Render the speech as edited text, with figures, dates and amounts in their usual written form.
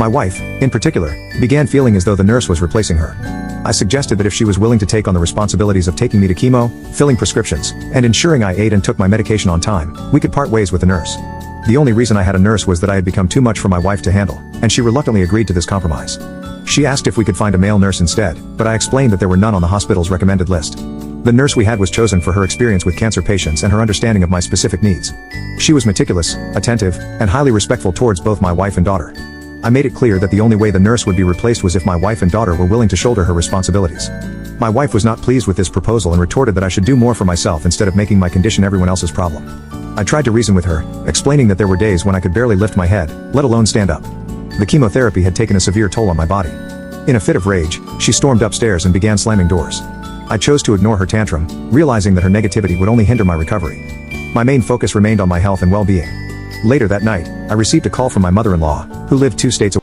My wife, in particular, began feeling as though the nurse was replacing her. I suggested that if she was willing to take on the responsibilities of taking me to chemo, filling prescriptions, and ensuring I ate and took my medication on time, we could part ways with the nurse. The only reason I had a nurse was that I had become too much for my wife to handle, and she reluctantly agreed to this compromise. She asked if we could find a male nurse instead, but I explained that there were none on the hospital's recommended list. The nurse we had was chosen for her experience with cancer patients and her understanding of my specific needs. She was meticulous, attentive, and highly respectful towards both my wife and daughter. I made it clear that the only way the nurse would be replaced was if my wife and daughter were willing to shoulder her responsibilities. My wife was not pleased with this proposal and retorted that I should do more for myself instead of making my condition everyone else's problem. I tried to reason with her, explaining that there were days when I could barely lift my head, let alone stand up. The chemotherapy had taken a severe toll on my body. In a fit of rage, she stormed upstairs and began slamming doors. I chose to ignore her tantrum, realizing that her negativity would only hinder my recovery. My main focus remained on my health and well-being. Later that night, I received a call from my mother-in-law, who lived 2 states away.